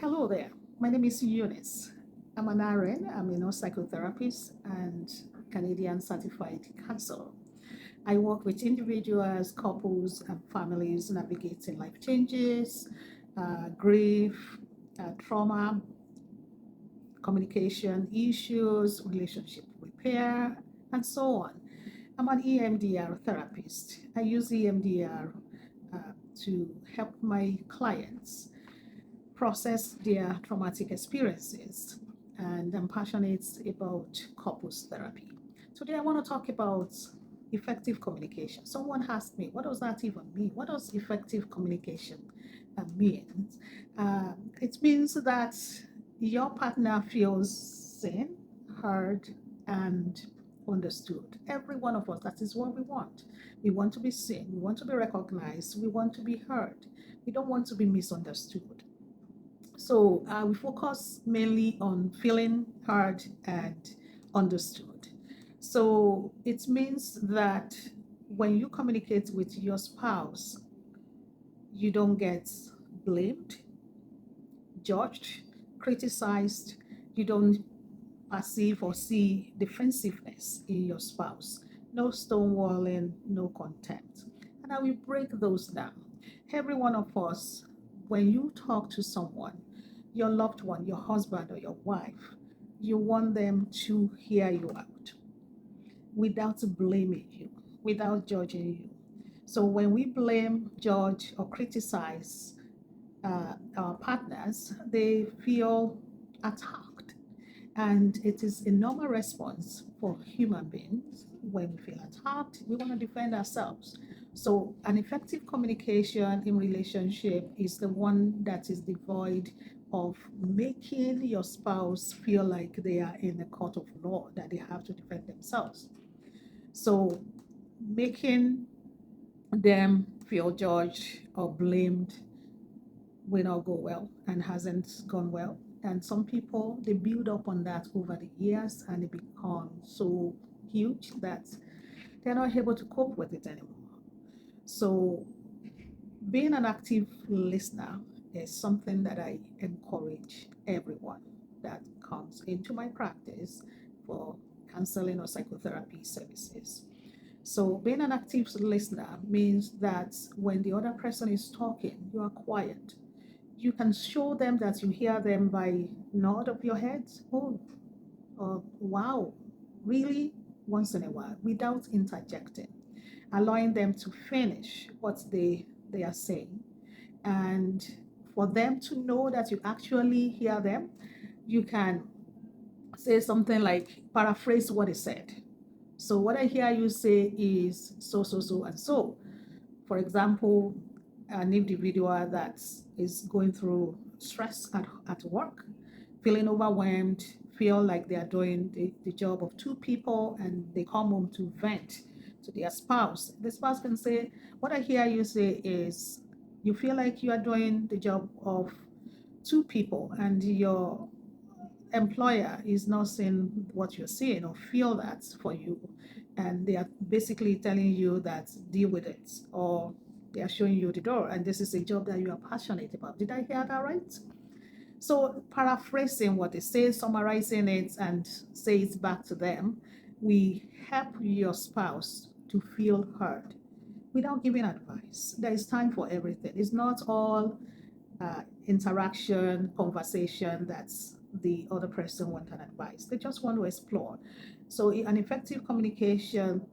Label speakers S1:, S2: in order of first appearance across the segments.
S1: Hello there. My name is Eunice. I'm an RN, I'm a nurse psychotherapist and Canadian certified counselor. I work with individuals, couples, and families navigating life changes, grief, trauma, communication issues, relationship repair, and so on. I'm an EMDR therapist. I use EMDR uh, to help my clients process their traumatic experiences, and I'm passionate about couples therapy. Today, I want to talk about effective communication. Someone asked me, what does that even mean? What does effective communication mean? It means that your partner feels seen, heard, and understood. Every one of us, that is what we want. We want to be seen, we want to be recognized, we want to be heard. We don't want to be misunderstood. So we focus mainly on feeling heard and understood. So it means that when you communicate with your spouse, you don't get blamed, judged, criticized. You don't perceive or see defensiveness in your spouse. No stonewalling, no contempt. And I will break those down. Every one of us, when you talk to someone, your loved one, your husband or your wife, you want them to hear you out without blaming you, without judging you. So when we blame, judge, or criticize our partners, they feel attacked. And it is a normal response for human beings. When we feel attacked, we want to defend ourselves. So, an effective communication in relationship is the one that is devoid of making your spouse feel like they are in a court of law, that they have to defend themselves. So, making them feel judged or blamed will not go well and hasn't gone well. And some people, they build up on that over the years and it becomes so huge that they're not able to cope with it anymore. So, being an active listener is something that I encourage everyone that comes into my practice for counseling or psychotherapy services. So, being an active listener means that when the other person is talking, you are quiet. You can show them that you hear them by nod of your head. Oh, wow, really? Once in a while, without interjecting, allowing them to finish what they are saying. And for them to know that you actually hear them, you can say something like paraphrase what is said. So, what I hear you say is so, so, so, and so. For example, an individual that is going through stress at work, feeling overwhelmed, feel like they are doing the job of two people and they come home to vent to their spouse. The spouse can say, what I hear you say is, you feel like you are doing the job of two people and your employer is not seeing what you're seeing or feel that for you, and they are basically telling you that deal with it, or they are showing you the door and this is a job that you are passionate about. Did I hear that right? So paraphrasing what they say, summarizing it and say it back to them, we help your spouse to feel heard without giving advice. There is time for everything. It's not all interaction, conversation that's the other person want an advice. They just want to explore. So an effective communication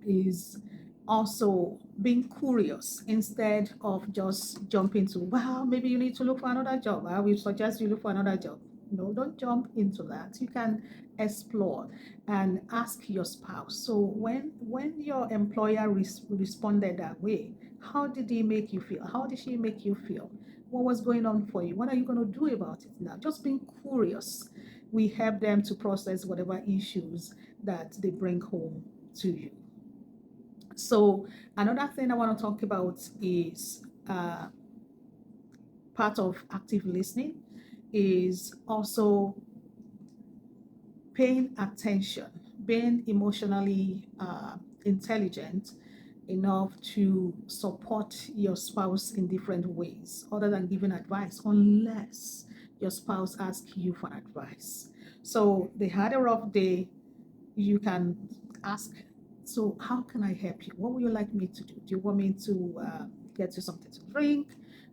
S1: is also being curious instead of just jumping to, well, maybe you need to look for another job. I will suggest you look for another job. No, don't jump into that. You can explore and ask your spouse. So when your employer responded that way, how did he make you feel? How did she make you feel? What was going on for you? What are you going to do about it now? Just being curious. We help them to process whatever issues that they bring home to you. So another thing I want to talk about is part of active listening is also paying attention, being emotionally intelligent, enough to support your spouse in different ways other than giving advice, unless your spouse asks you for advice. So they had a rough day, you can ask, so how can I help you? What would you like me to do? Do you want me to get you something to drink?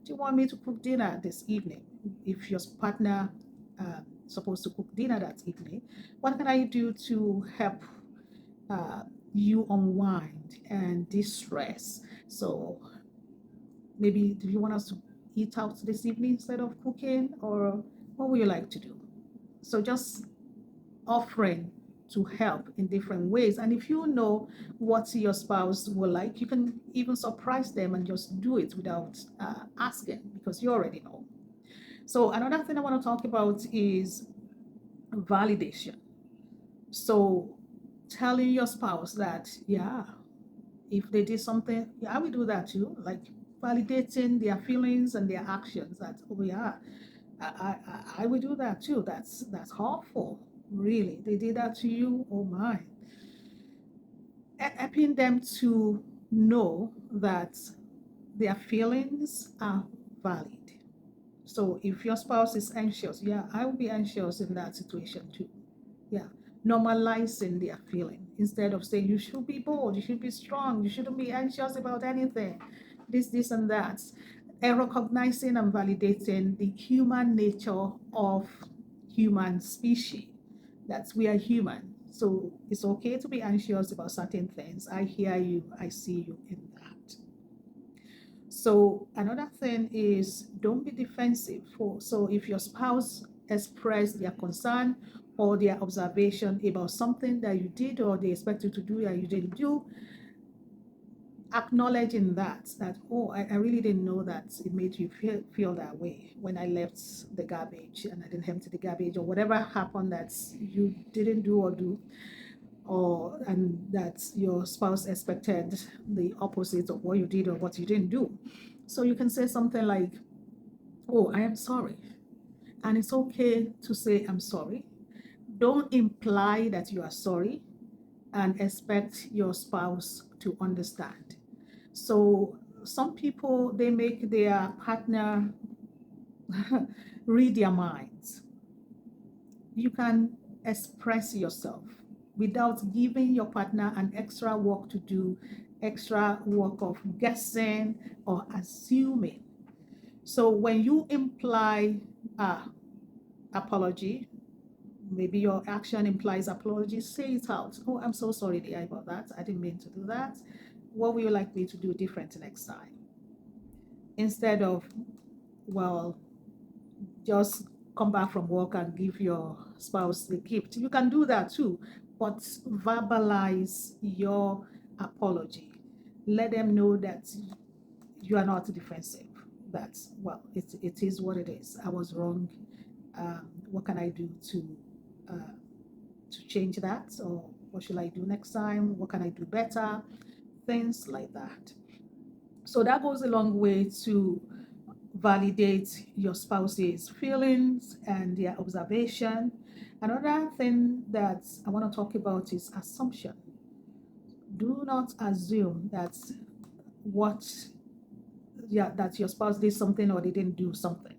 S1: Do you want me to cook dinner this evening? If your partner supposed to cook dinner that evening, what can I do to help uh, you unwind and distress? So maybe, do you want us to eat out this evening instead of cooking, or what would you like to do? So just offering to help in different ways. And if you know what your spouse will like, you can even surprise them and just do it without asking, because you already know. So another thing I want to talk about is validation. So telling your spouse that, yeah, if they did something, yeah, I will do that too. Like validating their feelings and their actions. That, oh yeah, I will do that too. That's awful. Really, they did that to you. Oh my. Helping them to know that their feelings are valid. So if your spouse is anxious, yeah, I will be anxious in that situation too. Yeah. Normalizing their feeling instead of saying you should be bold, you should be strong, you shouldn't be anxious about anything, this, and that. And recognizing and validating the human nature of human species, that we are human. So it's okay to be anxious about certain things. I hear you, I see you in that. So another thing is, don't be defensive. So if your spouse express their concern or their observation about something that you did or they expect you to do that you didn't do, acknowledging that, oh, I really didn't know that it made you feel that way when I left the garbage and I didn't empty the garbage, or whatever happened that you didn't do or do, or and that your spouse expected the opposite of what you did or what you didn't do. So you can say something like, oh, I am sorry. And it's okay to say, I'm sorry. Don't imply that you are sorry and expect your spouse to understand. So some people, they make their partner read their minds. You can express yourself without giving your partner an extra work to do, extra work of guessing or assuming. So when you imply apology, maybe your action implies apology, say it out. Oh, I'm so sorry, dear, about that. I didn't mean to do that. What would you like me to do different next time? Instead of, well, just come back from work and give your spouse the gift. You can do that too, but verbalize your apology. Let them know that you are not defensive. That, well, it is what it is. I was wrong. What can I do uh, to change that? Or what should I do next time? What can I do better? Things like that. So that goes a long way to validate your spouse's feelings and their observation. Another thing that I want to talk about is assumption. Do not assume that what yeah, that your spouse did something or they didn't do something.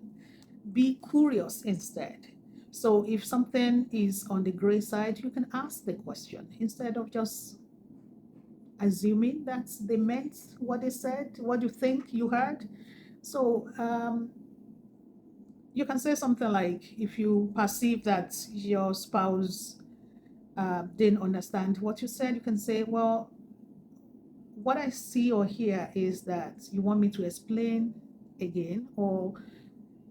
S1: Be curious instead. So if something is on the gray side, you can ask the question instead of just assuming that they meant what they said, what you think you heard. So you can say something like, if you perceive that your spouse didn't understand what you said, you can say, well, what I see or hear is that you want me to explain again or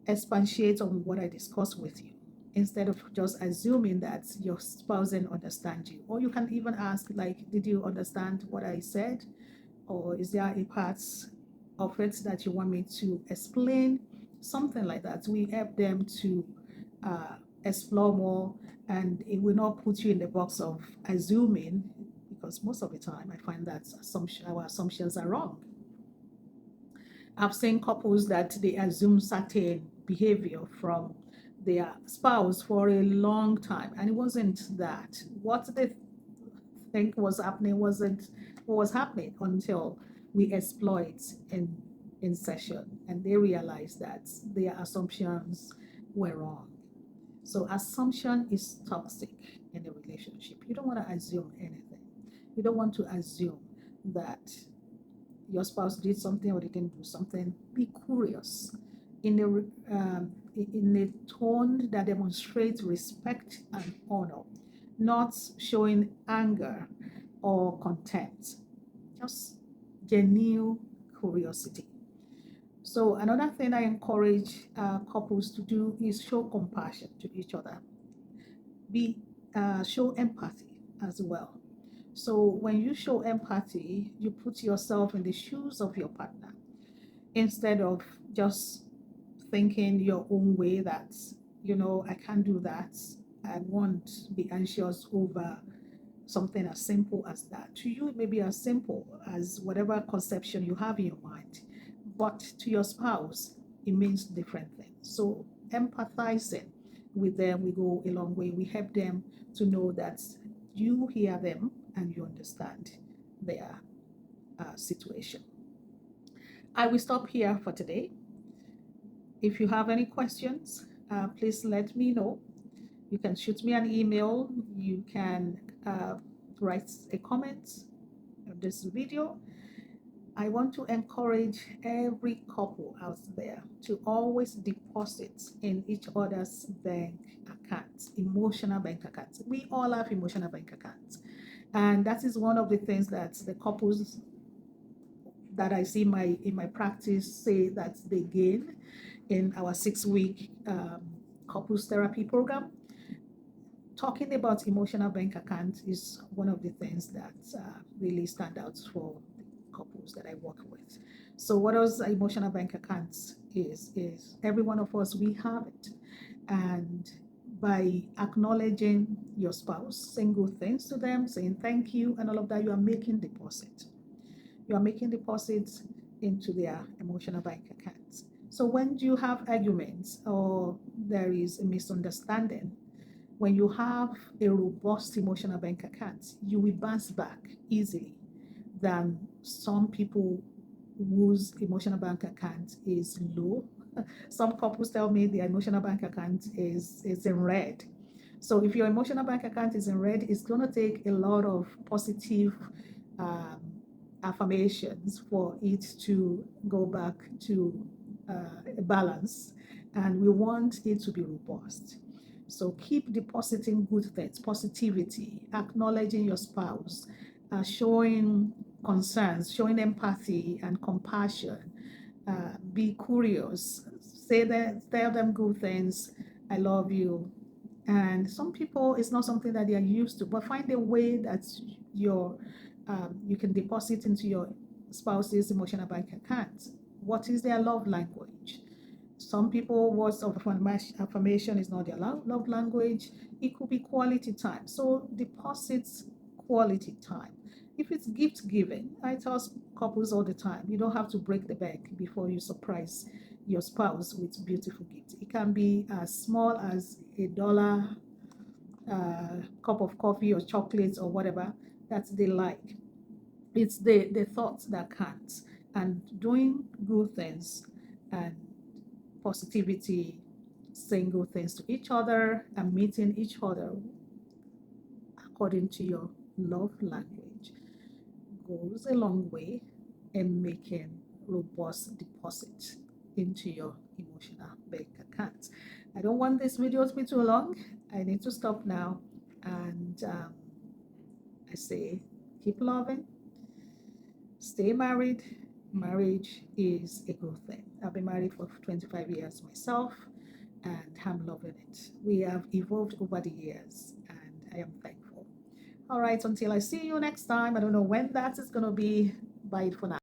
S1: expatiate on what I discussed with you, instead of just assuming that your spouse didn't understand you. Or you can even ask, like, did you understand what I said? Or is there a part of it that you want me to explain? Something like that. We help them to uh, explore more, and it will not put you in the box of assuming, because most of the time I find that our assumptions are wrong. I've seen couples that they assume certain behavior from their spouse for a long time, and it wasn't that. What they think was happening what was happening until we exploit in session and they realize that their assumptions were wrong. So assumption is toxic in a relationship. You don't want to assume anything. You don't want to assume that your spouse did something or they didn't do something. Be curious in a tone that demonstrates respect and honor, not showing anger or contempt. Just genuine curiosity. So another thing I encourage couples to do is show compassion to each other. Be Show empathy as well. So when you show empathy, you put yourself in the shoes of your partner instead of just thinking your own way that, I can't do that. I won't be anxious over something as simple as that. To you, it may be as simple as whatever conception you have in your mind, but to your spouse, it means different things. So empathizing with them, we go a long way. We help them to know that you hear them and you understand their situation. I will stop here for today. If you have any questions, please let me know. You can shoot me an email. You can write a comment on this video. I want to encourage every couple out there to always deposit in each other's bank accounts, emotional bank accounts. We all have emotional bank accounts. And that is one of the things that the couples that I see in my practice say that they gain in our 6-week couples therapy program. Talking about emotional bank account is one of the things that really stand out for the couples that I work with. So what else emotional bank accounts is every one of us, we have it. And by acknowledging your spouse, saying good things to them, saying thank you and all of that, you are making deposit. You are making deposits into their emotional bank accounts. So when you have arguments or there is a misunderstanding, when you have a robust emotional bank account, you will bounce back easily than some people whose emotional bank account is low. Some couples tell me their emotional bank account is in red. So if your emotional bank account is in red, it's going to take a lot of positive affirmations for it to go back to a balance. And we want it to be robust. So keep depositing good things, positivity, acknowledging your spouse, showing concerns, showing empathy and compassion. Be curious. Tell them good things. I love you. And some people, it's not something that they are used to, but find a way that you can deposit into your spouse's emotional bank account. What is their love language? Some people, words of affirmation is not their love language. It could be quality time. So deposit quality time. If it's gift giving, I tell couples all the time, you don't have to break the bank before you surprise your spouse with beautiful gifts. It can be as small as $1 cup of coffee or chocolates or whatever that they like. It's the thoughts that count, and doing good things and positivity, saying good things to each other and meeting each other according to your love language goes a long way in making robust deposits into your emotional bank account. I don't want this video to be too long. I need to stop now. And I say, keep loving, stay married. Marriage is a good thing. I've been married for 25 years myself, and I'm loving it. We have evolved over the years, and I am thankful. All right, until I see you next time, I don't know when that is going to be. Bye for now.